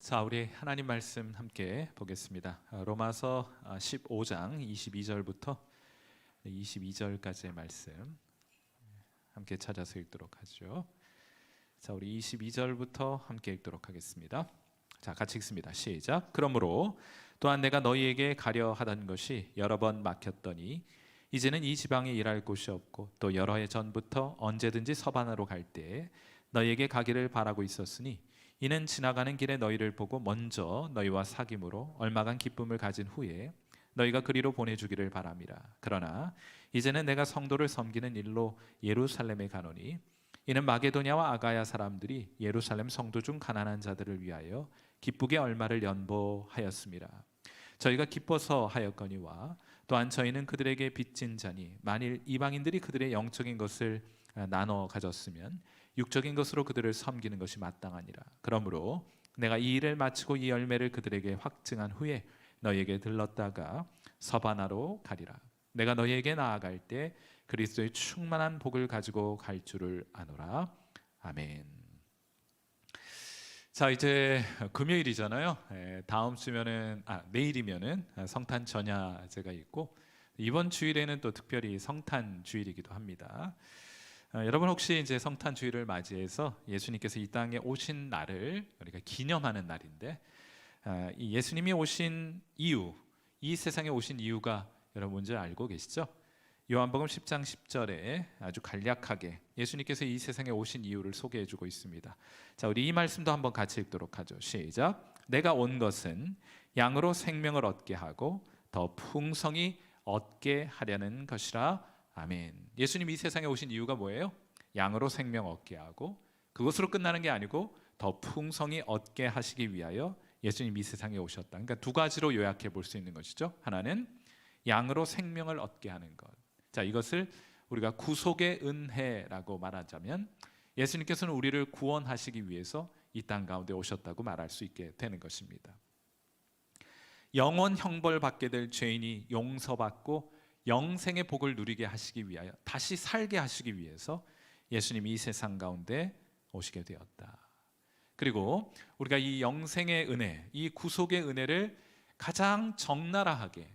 자, 우리 하나님 말씀 함께 보겠습니다. 로마서 15장 22절부터 22절까지의 말씀 함께 찾아서 읽도록 하죠. 자, 우리 22절부터 함께 읽도록 하겠습니다. 자, 같이 읽습니다. 시작. 그러므로 또한 내가 너희에게 가려 하던 것이 여러 번 막혔더니 이제는 이 지방에 일할 곳이 없고 또 여러 해 전부터 언제든지 서반으로 갈 때에 너희에게 가기를 바라고 있었으니 이는 지나가는 길에 너희를 보고 먼저 너희와 사귐으로 얼마간 기쁨을 가진 후에 너희가 그리로 보내주기를 바람이라. 그러나 이제는 내가 성도를 섬기는 일로 예루살렘에 가노니 이는 마게도냐와 아가야 사람들이 예루살렘 성도 중 가난한 자들을 위하여 기쁘게 얼마를 연보하였음이라. 저희가 기뻐서 하였거니와 또한 저희는 그들에게 빚진 자니 만일 이방인들이 그들의 영적인 것을 나눠 가졌으면 육적인 것으로 그들을 섬기는 것이 마땅하니라. 그러므로 내가 이 일을 마치고 이 열매를 그들에게 확증한 후에 너희에게 들렀다가 서바나로 가리라. 내가 너희에게 나아갈 때 그리스도의 충만한 복을 가지고 갈 줄을 아노라. 아멘. 자, 이제 금요일이잖아요. 다음 주면은 내일이면은 성탄 전야제가 있고 이번 주일에는 또 특별히 성탄 주일이기도 합니다. 여러분 혹시 이제 성탄 주일을 맞이해서 예수님께서 이 땅에 오신 날을 우리가 기념하는 날인데 이 예수님이 오신 이유, 이 세상에 오신 이유가 여러분 뭔지 알고 계시죠? 요한복음 10장 10절에 아주 간략하게 예수님께서 이 세상에 오신 이유를 소개해주고 있습니다. 자, 우리 이 말씀도 한번 같이 읽도록 하죠. 시작. 내가 온 것은 양으로 생명을 얻게 하고 더 풍성히 얻게 하려는 것이라. 아멘. 예수님 이 세상에 오신 이유가 뭐예요? 양으로 생명 얻게 하고 그것으로 끝나는 게 아니고 더 풍성히 얻게 하시기 위하여 예수님 이 세상에 오셨다. 그러니까 두 가지로 요약해 볼 수 있는 것이죠. 하나는 양으로 생명을 얻게 하는 것. 자, 이것을 우리가 구속의 은혜라고 말하자면 예수님께서는 우리를 구원하시기 위해서 이 땅 가운데 오셨다고 말할 수 있게 되는 것입니다. 영원 형벌 받게 될 죄인이 용서받고 영생의 복을 누리게 하시기 위하여 다시 살게 하시기 위해서 예수님이 이 세상 가운데 오시게 되었다. 그리고 우리가 이 영생의 은혜, 이 구속의 은혜를 가장 적나라하게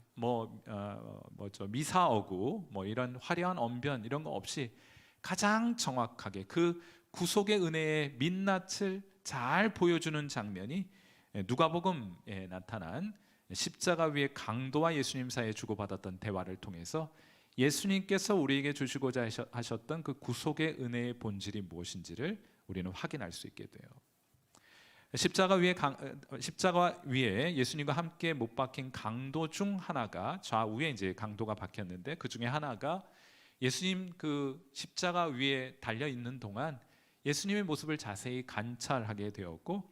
미사어구 이런 화려한 언변 이런 거 없이 가장 정확하게 그 구속의 은혜의 민낯을 잘 보여주는 장면이 누가복음에 나타난 십자가 위에 강도와 예수님 사이에 주고받았던 대화를 통해서 예수님께서 우리에게 주시고자 하셨던 그 구속의 은혜의 본질이 무엇인지를 우리는 확인할 수 있게 돼요. 십자가 위에 예수님과 함께 못 박힌 강도 중 하나가 좌우에 이제 강도가 박혔는데 그 중에 하나가 예수님 그 십자가 위에 달려 있는 동안 예수님의 모습을 자세히 관찰하게 되었고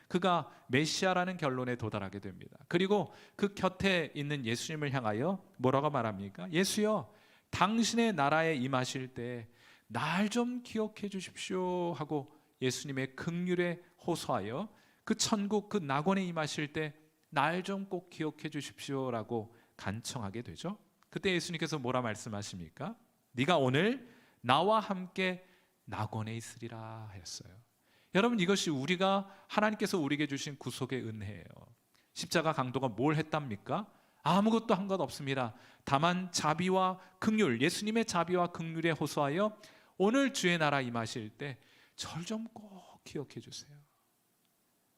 그가 메시아라는 결론에 도달하게 됩니다. 그리고 그 곁에 있는 예수님을 향하여 뭐라고 말합니까? 예수여, 당신의 나라에 임하실 때 날 좀 기억해 주십시오 하고 예수님의 긍휼에 호소하여 그 천국 그 낙원에 임하실 때 날 좀 꼭 기억해 주십시오라고 간청하게 되죠. 그때 예수님께서 뭐라 말씀하십니까? 네가 오늘 나와 함께 낙원에 있으리라 하였어요. 여러분, 이것이 하나님께서 우리에게 주신 구속의 은혜예요. 십자가 강도가 뭘 했답니까? 아무것도 한 것 없습니다. 다만 자비와 긍휼, 예수님의 자비와 긍휼에 호소하여 오늘 주의 나라 임하실 때 절 좀 꼭 기억해 주세요.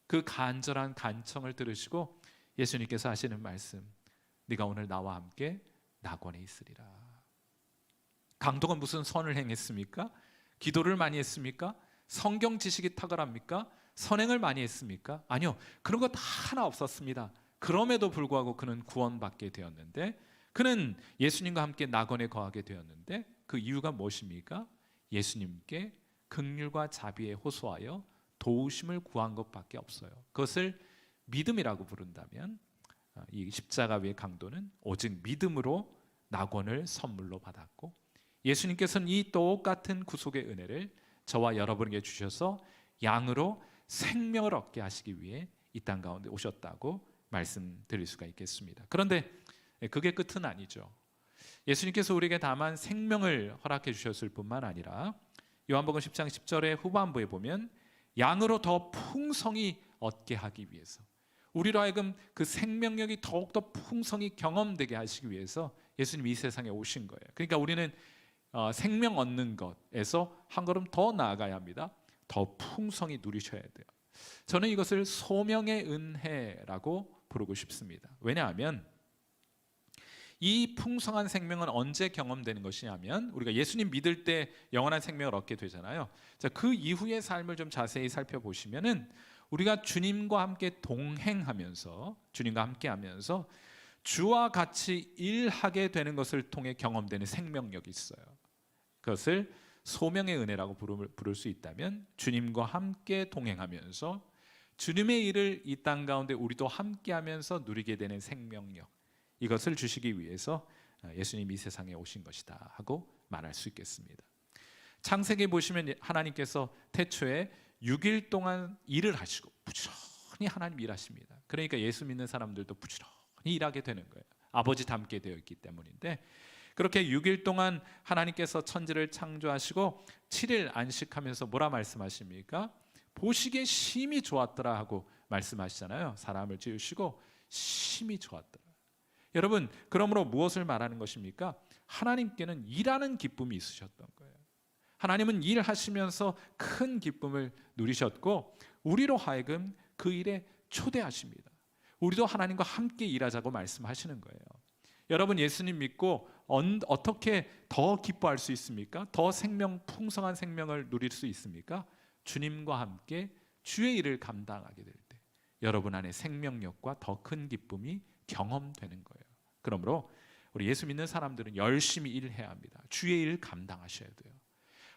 그 간절한 간청을 들으시고 예수님께서 하시는 말씀, 네가 오늘 나와 함께 낙원에 있으리라. 강도가 무슨 선을 행했습니까? 기도를 많이 했습니까? 성경 지식이 탁월합니까? 선행을 많이 했습니까? 아니요, 그런 거 다 하나 없었습니다. 그럼에도 불구하고 그는 구원받게 되었는데, 그는 예수님과 함께 낙원에 거하게 되었는데, 그 이유가 무엇입니까? 예수님께 긍휼과 자비에 호소하여 도우심을 구한 것밖에 없어요. 그것을 믿음이라고 부른다면 이 십자가 위의 강도는 오직 믿음으로 낙원을 선물로 받았고, 예수님께서는 이 똑같은 구속의 은혜를 저와 여러분에게 주셔서 양으로 생명을 얻게 하시기 위해 이 땅 가운데 오셨다고 말씀드릴 수가 있겠습니다. 그런데 그게 끝은 아니죠. 예수님께서 우리에게 다만 생명을 허락해 주셨을 뿐만 아니라 요한복음 10장 10절의 후반부에 보면 양으로 더 풍성히 얻게 하기 위해서, 우리로 하여금 그 생명력이 더욱더 풍성히 경험되게 하시기 위해서 예수님이 이 세상에 오신 거예요. 그러니까 우리는 생명 얻는 것에서 한 걸음 더 나아가야 합니다. 더 풍성히 누리셔야 돼요. 저는 이것을 소명의 은혜라고 부르고 싶습니다. 왜냐하면 이 풍성한 생명은 언제 경험되는 것이냐면 우리가 예수님 믿을 때 영원한 생명을 얻게 되잖아요. 자, 그 이후의 삶을 좀 자세히 살펴보시면은 우리가 주님과 함께 동행하면서, 주님과 함께하면서 주와 같이 일하게 되는 것을 통해 경험되는 생명력이 있어요. 그것을 소명의 은혜라고 부를 수 있다면, 주님과 함께 동행하면서 주님의 일을 이 땅 가운데 우리도 함께하면서 누리게 되는 생명력, 이것을 주시기 위해서 예수님이 이 세상에 오신 것이다 하고 말할 수 있겠습니다. 창세기에 보시면 하나님께서 태초에 6일 동안 일을 하시고 부지런히 하나님 일하십니다. 그러니까 예수 믿는 사람들도 부지런히 일하게 되는 거예요. 아버지 닮게 되어 있기 때문인데, 그렇게 6일 동안 하나님께서 천지를 창조하시고 7일 안식하면서 뭐라 말씀하십니까? 보시기에 심히 좋았더라 하고 말씀하시잖아요. 사람을 지으시고 심히 좋았더라. 여러분, 그러므로 무엇을 말하는 것입니까? 하나님께는 일하는 기쁨이 있으셨던 거예요. 하나님은 일하시면서 큰 기쁨을 누리셨고 우리로 하여금 그 일에 초대하십니다. 우리도 하나님과 함께 일하자고 말씀하시는 거예요. 여러분, 예수님 믿고 어떻게 더 기뻐할 수 있습니까? 더 풍성한 생명을 누릴 수 있습니까? 주님과 함께 주의 일을 감당하게 될 때 여러분 안에 생명력과 더 큰 기쁨이 경험되는 거예요. 그러므로 우리 예수 믿는 사람들은 열심히 일해야 합니다. 주의 일을 감당하셔야 돼요.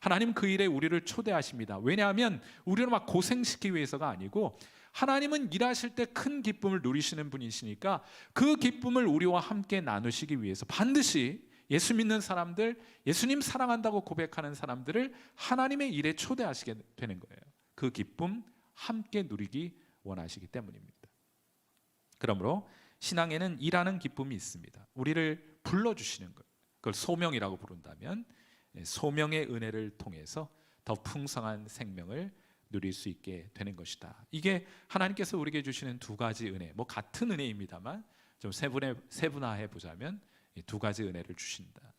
하나님 그 일에 우리를 초대하십니다. 왜냐하면 우리를 막 고생시키기 위해서가 아니고, 하나님은 일하실 때 큰 기쁨을 누리시는 분이시니까 그 기쁨을 우리와 함께 나누시기 위해서 반드시 예수 믿는 사람들, 예수님 사랑한다고 고백하는 사람들을 하나님의 일에 초대하시게 되는 거예요. 그 기쁨 함께 누리기 원하시기 때문입니다. 그러므로 신앙에는 일하는 기쁨이 있습니다. 우리를 불러주시는 것, 그걸 소명이라고 부른다면 소명의 은혜를 통해서 더 풍성한 생명을 누릴 수 있게 되는 것이다. 이게 하나님께서 우리에게 주시는 두 가지 은혜, 뭐 같은 은혜입니다만 좀 세분화해 보자면 이 두 가지 은혜를 주신다.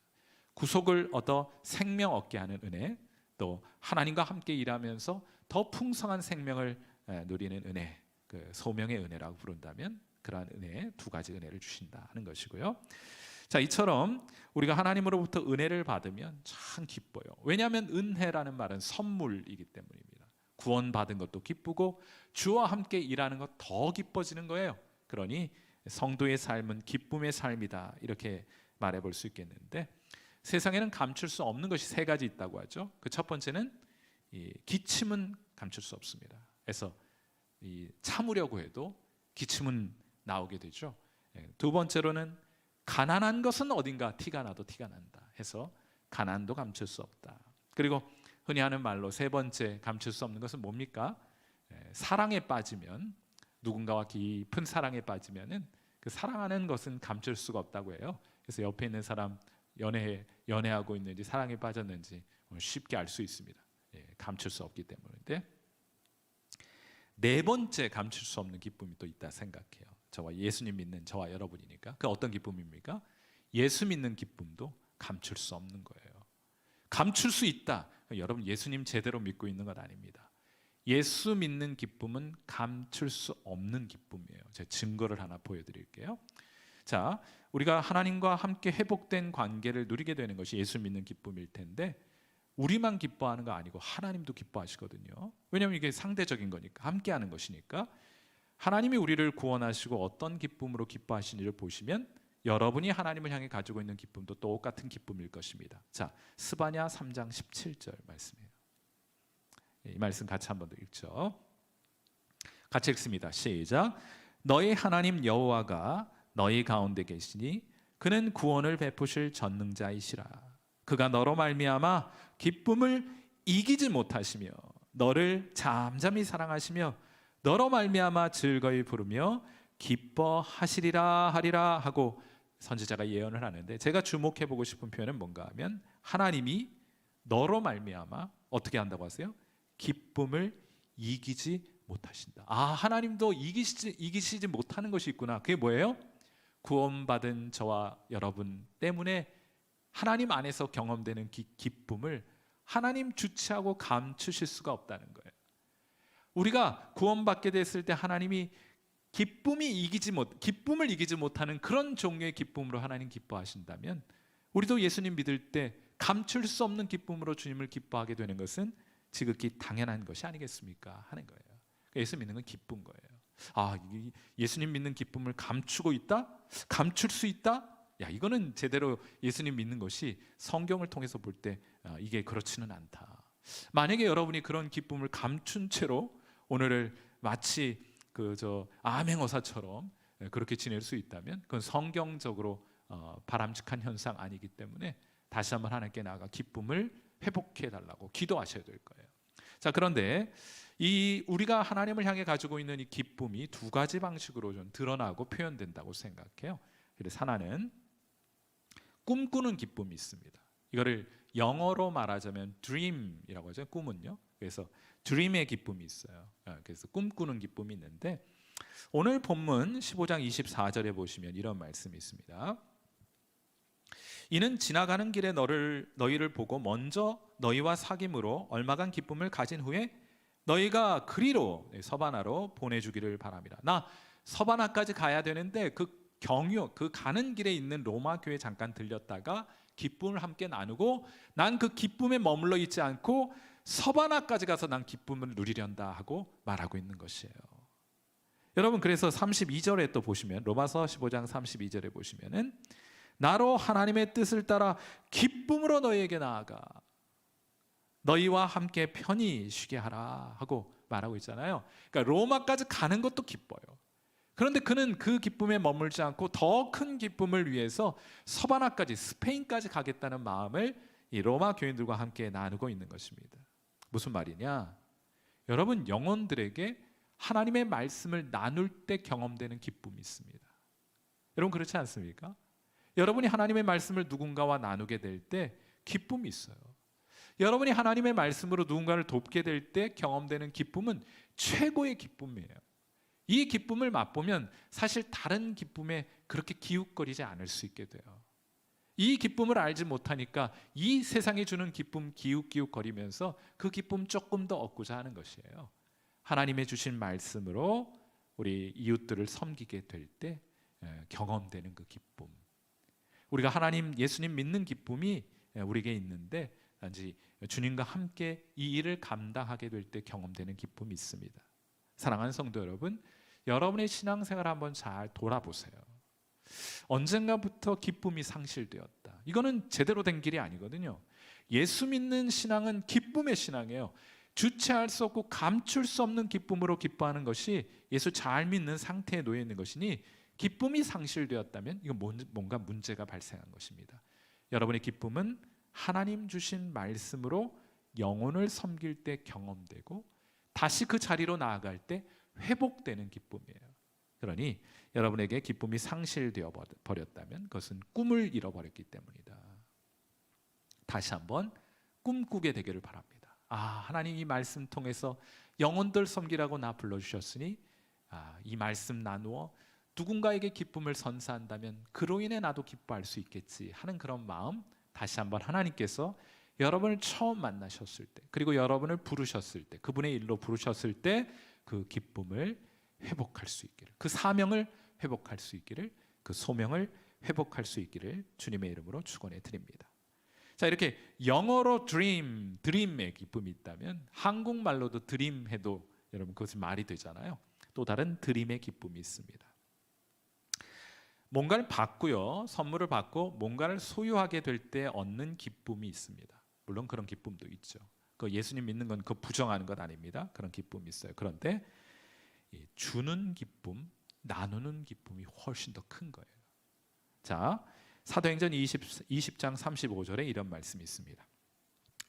구속을 얻어 생명 얻게 하는 은혜, 또 하나님과 함께 일하면서 더 풍성한 생명을 누리는 은혜, 그 소명의 은혜라고 부른다면 그러한 은혜, 두 가지 은혜를 주신다 하는 것이고요. 자, 이처럼 우리가 하나님으로부터 은혜를 받으면 참 기뻐요. 왜냐하면 은혜라는 말은 선물이기 때문입니다. 구원받은 것도 기쁘고 주와 함께 일하는 것 더 기뻐지는 거예요. 그러니 성도의 삶은 기쁨의 삶이다, 이렇게 말해볼 수 있겠는데, 세상에는 감출 수 없는 것이 세 가지 있다고 하죠. 그 첫 번째는 기침은 감출 수 없습니다. 그래서 참으려고 해도 기침은 나오게 되죠. 두 번째로는 가난한 것은 어딘가 티가 나도 티가 난다 해서 가난도 감출 수 없다. 그리고 흔히 하는 말로 세 번째 감출 수 없는 것은 뭡니까? 사랑에 빠지면, 누군가와 깊은 사랑에 빠지면은 그 사랑하는 것은 감출 수가 없다고 해요. 그래서 옆에 있는 사람 연애하고 있는지 사랑에 빠졌는지 쉽게 알 수 있습니다. 감출 수 없기 때문인데, 네 번째 감출 수 없는 기쁨이 또 있다 생각해요. 저와 예수님 믿는 저와 여러분이니까. 그 어떤 기쁨입니까? 예수 믿는 기쁨도 감출 수 없는 거예요. 감출 수 있다. 여러분, 예수님 제대로 믿고 있는 것 아닙니다. 예수 믿는 기쁨은 감출 수 없는 기쁨이에요. 제가 증거를 하나 보여드릴게요. 자, 우리가 하나님과 함께 회복된 관계를 누리게 되는 것이 예수 믿는 기쁨일 텐데, 우리만 기뻐하는 거 아니고 하나님도 기뻐하시거든요. 왜냐하면 이게 상대적인 거니까, 함께하는 것이니까. 하나님이 우리를 구원하시고 어떤 기쁨으로 기뻐하시는지를 보시면 여러분이 하나님을 향해 가지고 있는 기쁨도 똑같은 기쁨일 것입니다. 자, 스바냐 3장 17절 말씀이에요. 이 말씀 같이 한번 더 읽죠. 같이 읽습니다. 시작. 너희 하나님 여호와가 너희 가운데 계시니 그는 구원을 베푸실 전능자이시라. 그가 너로 말미암아 기쁨을 이기지 못하시며 너를 잠잠히 사랑하시며 너로 말미암아 즐거이 부르며 기뻐하시리라 하리라 하고 선지자가 예언을 하는데, 제가 주목해 보고 싶은 표현은 뭔가 하면 하나님이 너로 말미암아 어떻게 한다고 하세요? 기쁨을 이기지 못하신다. 하나님도 이기시지 못하는 것이 있구나. 그게 뭐예요? 구원받은 저와 여러분 때문에 하나님 안에서 경험되는 기쁨을 하나님 주체하고 감추실 수가 없다는 거예요. 우리가 구원받게 됐을 때 하나님이 기쁨을 이기지 못하는 그런 종류의 기쁨으로 하나님 기뻐하신다면, 우리도 예수님 믿을 때 감출 수 없는 기쁨으로 주님을 기뻐하게 되는 것은 지극히 당연한 것이 아니겠습니까? 하는 거예요. 예수 믿는 건 기쁜 거예요. 예수님 믿는 기쁨을 감추고 있다? 감출 수 있다? 이거는 제대로 예수님 믿는 것이 성경을 통해서 볼 때 이게 그렇지는 않다. 만약에 여러분이 그런 기쁨을 감춘 채로 오늘을 마치 암행어사처럼 그렇게 지낼 수 있다면 그건 성경적으로 바람직한 현상 아니기 때문에 다시 한번 하나님께 나아가 기쁨을 회복해 달라고 기도하셔야 될 거예요. 자, 그런데 우리가 하나님을 향해 가지고 있는 이 기쁨이 두 가지 방식으로 좀 드러나고 표현된다고 생각해요. 그래서 하나는 꿈꾸는 기쁨이 있습니다. 이거를 영어로 말하자면 dream이라고 하죠. 꿈은요. 그래서 dream의 기쁨이 있어요. 그래서 꿈꾸는 기쁨이 있는데, 오늘 본문 15장 24절에 보시면 이런 말씀이 있습니다. 이는 지나가는 길에 너희를 보고 먼저 너희와 사귐으로 얼마간 기쁨을 가진 후에 너희가 그리로 서바나로 보내주기를 바랍니다. 나 서바나까지 가야 되는데 그 가는 길에 있는 로마 교회 잠깐 들렸다가 기쁨을 함께 나누고 난 그 기쁨에 머물러 있지 않고 서바나까지 가서 난 기쁨을 누리련다 하고 말하고 있는 것이에요. 여러분, 그래서 32절에 또 보시면, 로마서 15장 32절에 보시면은 나로 하나님의 뜻을 따라 기쁨으로 너희에게 나아가 너희와 함께 편히 쉬게 하라 하고 말하고 있잖아요. 그러니까 로마까지 가는 것도 기뻐요. 그런데 그는 그 기쁨에 머물지 않고 더 큰 기쁨을 위해서 서바나까지, 스페인까지 가겠다는 마음을 이 로마 교인들과 함께 나누고 있는 것입니다. 무슨 말이냐? 여러분, 영혼들에게 하나님의 말씀을 나눌 때 경험되는 기쁨이 있습니다. 여러분, 그렇지 않습니까? 여러분이 하나님의 말씀을 누군가와 나누게 될 때 기쁨이 있어요. 여러분이 하나님의 말씀으로 누군가를 돕게 될 때 경험되는 기쁨은 최고의 기쁨이에요. 이 기쁨을 맛보면 사실 다른 기쁨에 그렇게 기웃거리지 않을 수 있게 돼요. 이 기쁨을 알지 못하니까 이 세상이 주는 기쁨 기웃기웃거리면서 그 기쁨 조금 더 얻고자 하는 것이에요. 하나님의 주신 말씀으로 우리 이웃들을 섬기게 될 때 경험되는 그 기쁨, 우리가 예수님 믿는 기쁨이 우리에게 있는데 단지 주님과 함께 이 일을 감당하게 될 때 경험되는 기쁨이 있습니다. 사랑하는 성도 여러분, 여러분의 신앙생활 한번 잘 돌아보세요. 언젠가부터 기쁨이 상실되었다. 이거는 제대로 된 길이 아니거든요. 예수 믿는 신앙은 기쁨의 신앙이에요. 주체할 수 없고 감출 수 없는 기쁨으로 기뻐하는 것이 예수 잘 믿는 상태에 놓여 있는 것이니, 기쁨이 상실되었다면 이건 뭔가 문제가 발생한 것입니다. 여러분의 기쁨은 하나님 주신 말씀으로 영혼을 섬길 때 경험되고 다시 그 자리로 나아갈 때 회복되는 기쁨이에요. 그러니 여러분에게 기쁨이 상실되어 버렸다면 그것은 꿈을 잃어버렸기 때문이다. 다시 한번 꿈꾸게 되기를 바랍니다. 하나님 이 말씀 통해서 영혼들 섬기라고 나 불러주셨으니 이 말씀 나누어 누군가에게 기쁨을 선사한다면 그로 인해 나도 기뻐할 수 있겠지 하는 그런 마음, 다시 한번 하나님께서 여러분을 처음 만나셨을 때, 그리고 여러분을 부르셨을 때, 그분의 일로 부르셨을 때 그 기쁨을 회복할 수 있기를, 그 사명을 회복할 수 있기를, 그 소명을 회복할 수 있기를 주님의 이름으로 축원해 드립니다. 자, 이렇게 영어로 드림의 기쁨이 있다면 한국말로도 드림 해도 여러분 그것이 말이 되잖아요. 또 다른 드림의 기쁨이 있습니다. 뭔가를 받고요, 선물을 받고 뭔가를 소유하게 될 때 얻는 기쁨이 있습니다. 물론 그런 기쁨도 있죠. 그 예수님 믿는 건 그 부정하는 것 아닙니다. 그런 기쁨이 있어요. 그런데 주는 기쁨, 나누는 기쁨이 훨씬 더 큰 거예요. 자, 사도행전 20장 35절에 이런 말씀이 있습니다.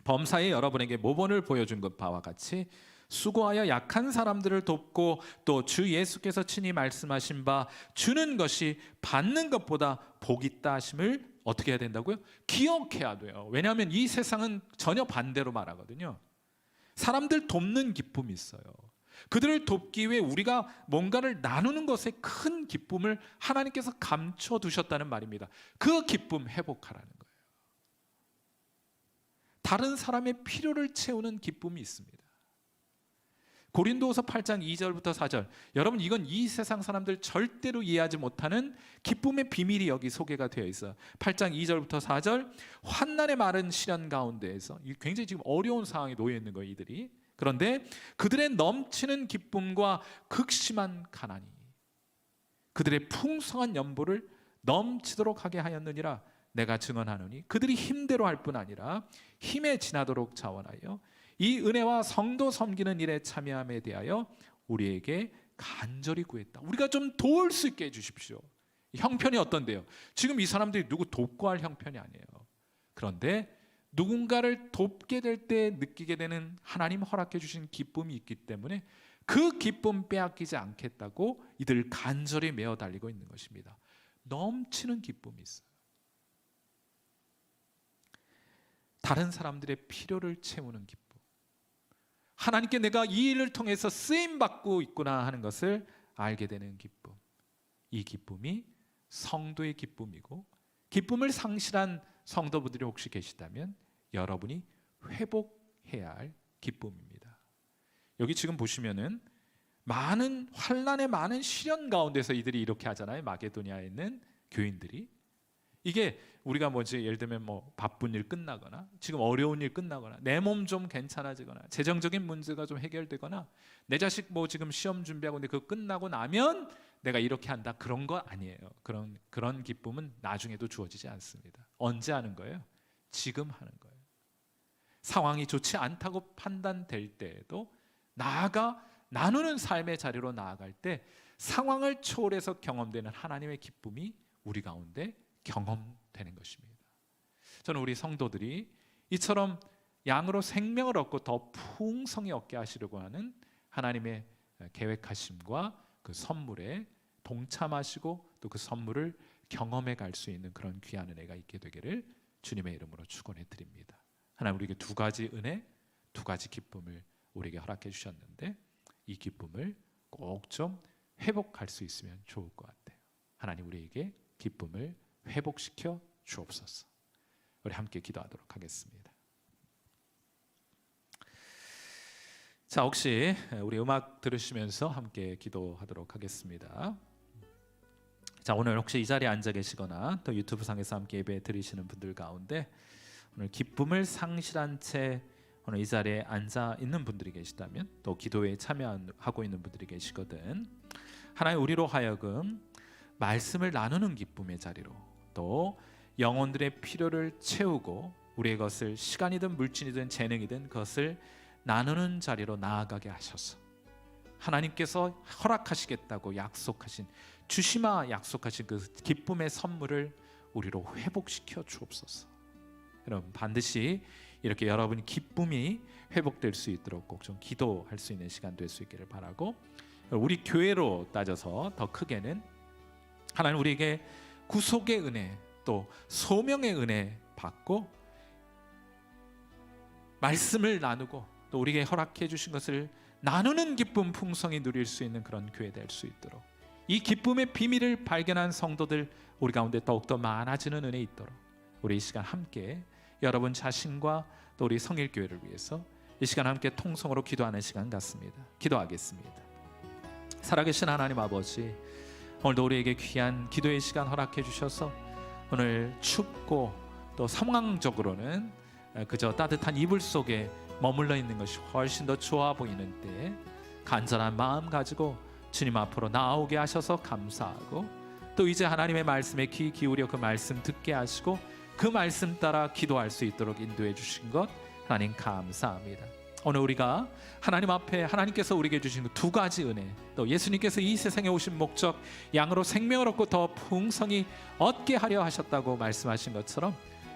범사에 여러분에게 모본을 보여준 것 바와 같이 수고하여 약한 사람들을 돕고 또 주 예수께서 친히 말씀하신 바 주는 것이 받는 것보다 복 있다 하심을 어떻게 해야 된다고요? 기억해야 돼요. 왜냐하면 이 세상은 전혀 반대로 말하거든요. 사람들 돕는 기쁨이 있어요. 그들을 돕기 위해 우리가 뭔가를 나누는 것에 큰 기쁨을 하나님께서 감춰두셨다는 말입니다. 그 기쁨 회복하라는 거예요. 다른 사람의 필요를 채우는 기쁨이 있습니다. 고린도후서 8장 2절부터 4절, 여러분 이건 이 세상 사람들 절대로 이해하지 못하는 기쁨의 비밀이 여기 소개가 되어 있어요. 8장 2절부터 4절, 환난의 많은 시련 가운데에서 굉장히 지금 어려운 상황에 놓여 있는 거예요, 이들이. 그런데 그들의 넘치는 기쁨과 극심한 가난이 그들의 풍성한 연보를 넘치도록 하게 하였느니라. 내가 증언하노니 그들이 힘대로 할 뿐 아니라 힘에 지나도록 자원하여 이 은혜와 성도 섬기는 일에 참여함에 대하여 우리에게 간절히 구했다. 우리가 좀 도울 수 있게 해주십시오. 형편이 어떤데요? 지금 이 사람들이 누구 돕고 할 형편이 아니에요. 그런데 누군가를 돕게 될 때 느끼게 되는 하나님 허락해 주신 기쁨이 있기 때문에 그 기쁨 빼앗기지 않겠다고 이들 간절히 메어 달리고 있는 것입니다. 넘치는 기쁨이 있어요. 다른 사람들의 필요를 채우는 기쁨, 하나님께 내가 이 일을 통해서 쓰임받고 있구나 하는 것을 알게 되는 기쁨, 이 기쁨이 성도의 기쁨이고, 기쁨을 상실한 성도분들이 혹시 계시다면 여러분이 회복해야 할 기쁨입니다. 여기 지금 보시면은 많은 환난의 많은 시련 가운데서 이들이 이렇게 하잖아요. 마게도니아에 있는 교인들이. 이게 우리가 뭐지, 예를 들면 뭐 바쁜 일 끝나거나 지금 어려운 일 끝나거나 내 몸 좀 괜찮아지거나 재정적인 문제가 좀 해결되거나 내 자식 뭐 지금 시험 준비하고 있는데 그거 끝나고 나면 내가 이렇게 한다, 그런 거 아니에요. 그런 기쁨은 나중에도 주어지지 않습니다. 언제 하는 거예요? 지금 하는 거예요. 상황이 좋지 않다고 판단될 때에도 나아가 나누는 삶의 자리로 나아갈 때 상황을 초월해서 경험되는 하나님의 기쁨이 우리 가운데 경험되는 것입니다. 저는 우리 성도들이 이처럼 양으로 생명을 얻고 더 풍성히 얻게 하시려고 하는 하나님의 계획하심과 그 선물에 동참하시고 또 그 선물을 경험해 갈 수 있는 그런 귀한 은혜가 있게 되기를 주님의 이름으로 축원해 드립니다. 하나님 우리에게 두 가지 은혜, 두 가지 기쁨을 우리에게 허락해 주셨는데 이 기쁨을 꼭 좀 회복할 수 있으면 좋을 것 같아요. 하나님 우리에게 기쁨을 회복시켜 주옵소서. 우리 함께 기도하도록 하겠습니다. 자, 혹시 우리 음악 들으시면서 함께 기도하도록 하겠습니다. 자, 오늘 혹시 이 자리에 앉아 계시거나 또 유튜브 상에서 함께 예배 드리시는 분들 가운데 오늘 기쁨을 상실한 채 오늘 이 자리에 앉아 있는 분들이 계시다면, 또 기도에 참여하고 있는 분들이 계시거든, 하나님 우리로 하여금 말씀을 나누는 기쁨의 자리로, 또 영혼들의 필요를 채우고 우리의 것을 시간이든 물질이든 재능이든 그것을 나누는 자리로 나아가게 하셔서 하나님께서 허락하시겠다고 약속하신, 주시마 약속하신 그 기쁨의 선물을 우리로 회복시켜 주옵소서. 여러분 반드시 이렇게 여러분의 기쁨이 회복될 수 있도록 꼭 좀 기도할 수 있는 시간 될 수 있기를 바라고, 우리 교회로 따져서 더 크게는 하나님 우리에게 구속의 은혜, 또 소명의 은혜 받고 말씀을 나누고 또 우리에게 허락해 주신 것을 나누는 기쁨 풍성히 누릴 수 있는 그런 교회 될 수 있도록, 이 기쁨의 비밀을 발견한 성도들 우리 가운데 더욱더 많아지는 은혜 있도록 우리 이 시간 함께 여러분 자신과 또 우리 성일교회를 위해서 이 시간 함께 통성으로 기도하는 시간 같습니다. 기도하겠습니다. 살아계신 하나님 아버지, 오늘도 우리에게 귀한 기도의 시간 허락해 주셔서 오늘 춥고 또 상황적으로는 그저 따뜻한 이불 속에 머물러 있는 것이 훨씬 더 좋아 보이는 때에 간절한 마음 가지고 주님 앞으로 나오게 하셔서 감사하고, 또 이제 하나님의 말씀에 귀 기울여 그 말씀 듣게 하시고 그 말씀 따라 기도할 수 있도록 인도해 주신 것 하나님 감사합니다. 오늘 우리가 하나님 앞에 하나님께서 우리에게 주신 두 가지 은혜, 또 예수님께서 이 세상에 오신 목적, 양으로 생명을 얻고 더 풍성히 얻게 하려 하셨다고 말씀하신 것처럼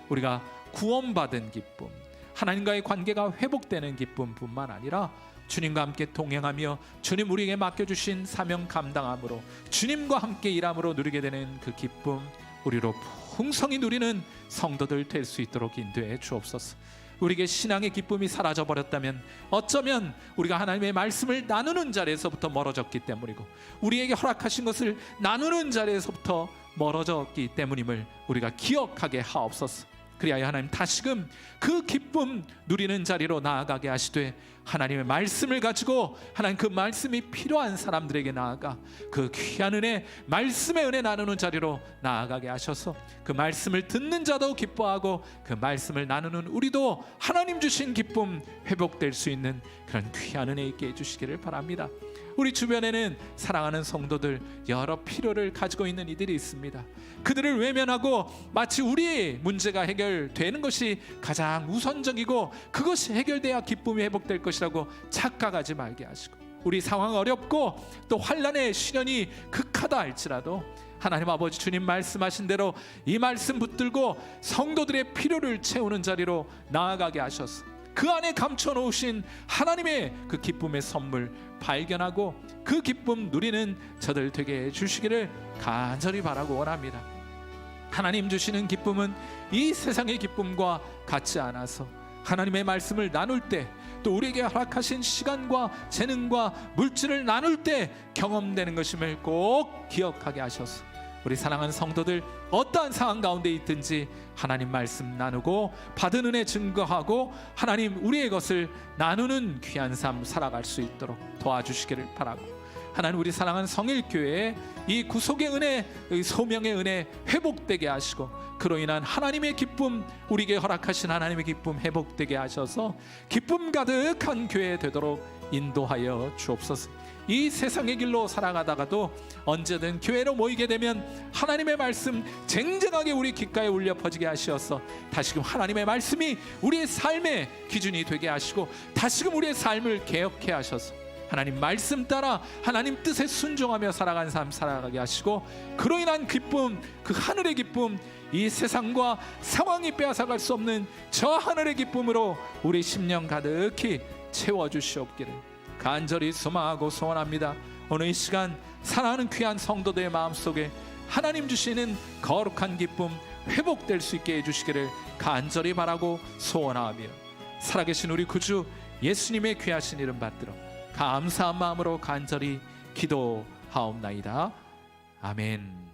우리가 구원받은 기쁨, 하나님과의 관계가 회복되는 기쁨뿐만 아니라 주님과 함께 동행하며 주님 우리에게 맡겨주신 사명 감당함으로 주님과 함께 일함으로 누리게 되는 그 기쁨, 우리로 풍성히 누리는 성도들 될 수 있도록 인도해 주옵소서. 우리에게 신앙의 기쁨이 사라져 버렸다면 어쩌면 우리가 하나님의 말씀을 나누는 자리에서부터 멀어졌기 때문이고, 우리에게 허락하신 것을 나누는 자리에서부터 멀어졌기 때문임을 우리가 기억하게 하옵소서. 그리하여 하나님 다시금 그 기쁨 누리는 자리로 나아가게 하시되, 하나님의 말씀을 가지고 하나님 그 말씀이 필요한 사람들에게 나아가 그 귀한 은혜, 말씀의 은혜 나누는 자리로 나아가게 하셔서 그 말씀을 듣는 자도 기뻐하고 그 말씀을 나누는 우리도 하나님 주신 기쁨 회복될 수 있는 그런 귀한 은혜 있게 해주시기를 바랍니다. 우리 주변에는 사랑하는 성도들, 여러 필요를 가지고 있는 이들이 있습니다. 그들을 외면하고 마치 우리의 문제가 해결되는 것이 가장 우선적이고 그것이 해결돼야 기쁨이 회복될 것이라고 착각하지 말게 하시고, 우리 상황 어렵고 또 환난의 시련이 극하다 할지라도 하나님 아버지 주님 말씀하신 대로 이 말씀 붙들고 성도들의 필요를 채우는 자리로 나아가게 하셔서 그 안에 감춰놓으신 하나님의 그 기쁨의 선물 발견하고 그 기쁨 누리는 저들 되게 해주시기를 간절히 바라고 원합니다. 하나님 주시는 기쁨은 이 세상의 기쁨과 같지 않아서 하나님의 말씀을 나눌 때, 또 우리에게 허락하신 시간과 재능과 물질을 나눌 때 경험되는 것임을 꼭 기억하게 하셔서 우리 사랑하는 성도들 어떠한 상황 가운데 있든지 하나님 말씀 나누고 받은 은혜 증거하고 하나님 우리의 것을 나누는 귀한 삶 살아갈 수 있도록 도와주시기를 바라고, 하나님 우리 사랑하는 성일교회에 이 구속의 은혜, 이 소명의 은혜 회복되게 하시고 그로 인한 하나님의 기쁨, 우리에게 허락하신 하나님의 기쁨 회복되게 하셔서 기쁨 가득한 교회 되도록 인도하여 주옵소서. 이 세상의 길로 살아가다가도 언제든 교회로 모이게 되면 하나님의 말씀 쟁쟁하게 우리 귓가에 울려 퍼지게 하시어서 다시금 하나님의 말씀이 우리의 삶의 기준이 되게 하시고 다시금 우리의 삶을 개혁해 하셔서 하나님 말씀 따라 하나님 뜻에 순종하며 살아가는 삶 살아가게 하시고, 그로 인한 기쁨, 그 하늘의 기쁨, 이 세상과 상황이 빼앗아갈 수 없는 저 하늘의 기쁨으로 우리 심령 가득히 채워주시옵기를 간절히 소망하고 소원합니다. 오늘 이 시간 사랑하는 귀한 성도들의 마음속에 하나님 주시는 거룩한 기쁨 회복될 수 있게 해주시기를 간절히 바라고 소원하며, 살아계신 우리 구주 예수님의 귀하신 이름 받들어 감사한 마음으로 간절히 기도하옵나이다. 아멘.